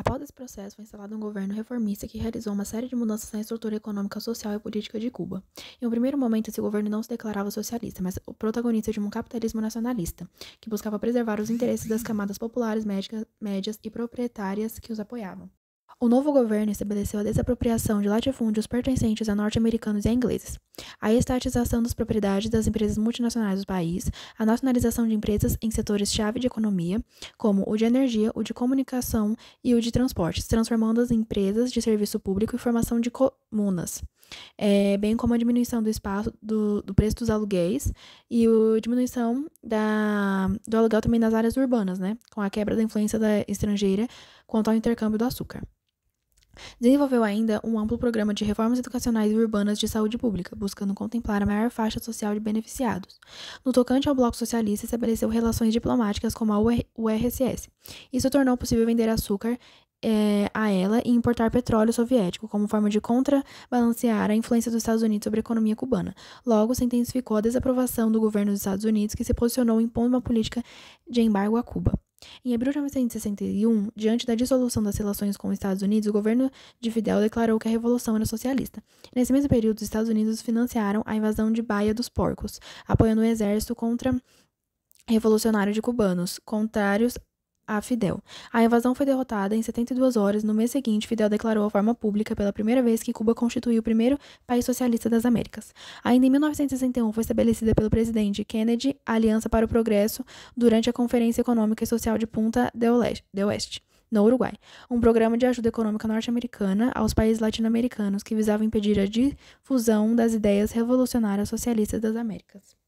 Após esse processo, foi instalado um governo reformista que realizou uma série de mudanças na estrutura econômica, social e política de Cuba. Em um primeiro momento, esse governo não se declarava socialista, mas o protagonista de um capitalismo nacionalista, que buscava preservar os interesses das camadas populares, médias e proprietárias que os apoiavam. O novo governo estabeleceu a desapropriação de latifúndios pertencentes a norte-americanos e a ingleses, a estatização das propriedades das empresas multinacionais do país, a nacionalização de empresas em setores-chave de economia, como o de energia, o de comunicação e o de transportes, transformando as empresas de serviço público em formação de comunas, bem como a diminuição do espaço do preço dos aluguéis e a diminuição do aluguel também nas áreas urbanas, né, com a quebra da influência da estrangeira quanto ao intercâmbio do açúcar. Desenvolveu ainda um amplo programa de reformas educacionais e urbanas de saúde pública, buscando contemplar a maior faixa social de beneficiados. No tocante ao Bloco Socialista, estabeleceu relações diplomáticas com a URSS. Isso tornou possível vender açúcar a ela e importar petróleo soviético, como forma de contrabalancear a influência dos Estados Unidos sobre a economia cubana. Logo, se intensificou a desaprovação do governo dos Estados Unidos, que se posicionou impondo uma política de embargo a Cuba. Em abril de 1961, diante da dissolução das relações com os Estados Unidos, o governo de Fidel declarou que a revolução era socialista. Nesse mesmo período, os Estados Unidos financiaram a invasão de Baía dos Porcos, apoiando o exército contra-revolucionário de cubanos, contrários a Fidel. A invasão foi derrotada em 72 horas. No mês seguinte, Fidel declarou a forma pública pela primeira vez que Cuba constituiu o primeiro país socialista das Américas. Ainda em 1961, foi estabelecida pelo presidente Kennedy a Aliança para o Progresso durante a Conferência Econômica e Social de Punta del Oeste, no Uruguai, um programa de ajuda econômica norte-americana aos países latino-americanos que visava impedir a difusão das ideias revolucionárias socialistas das Américas.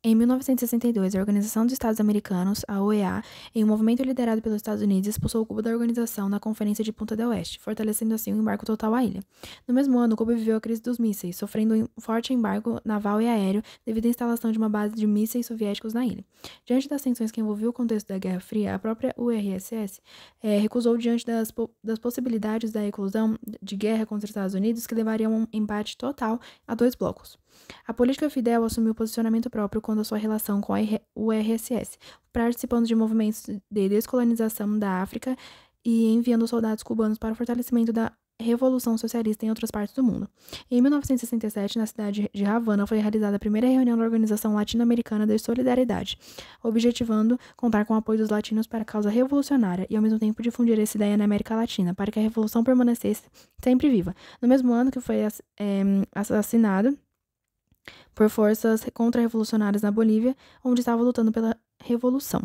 Em 1962, a Organização dos Estados Americanos, a OEA, em um movimento liderado pelos Estados Unidos, expulsou Cuba da organização na Conferência de Punta del Oeste, fortalecendo assim o embargo total à ilha. No mesmo ano, Cuba viveu a crise dos mísseis, sofrendo um forte embargo naval e aéreo devido à instalação de uma base de mísseis soviéticos na ilha. Diante das tensões que envolviam o contexto da Guerra Fria, a própria URSS recusou diante das possibilidades da eclosão de guerra contra os Estados Unidos, que levaria a um embate total a dois blocos. A política Fidel assumiu posicionamento próprio quando a sua relação com a URSS, participando de movimentos de descolonização da África e enviando soldados cubanos para o fortalecimento da Revolução Socialista em outras partes do mundo. Em 1967, na cidade de Havana, foi realizada a primeira reunião da Organização Latino-Americana de Solidariedade, objetivando contar com o apoio dos latinos para a causa revolucionária e, ao mesmo tempo, difundir essa ideia na América Latina, para que a revolução permanecesse sempre viva. No mesmo ano que foi assassinado por forças contra-revolucionárias na Bolívia, onde estava lutando pela revolução.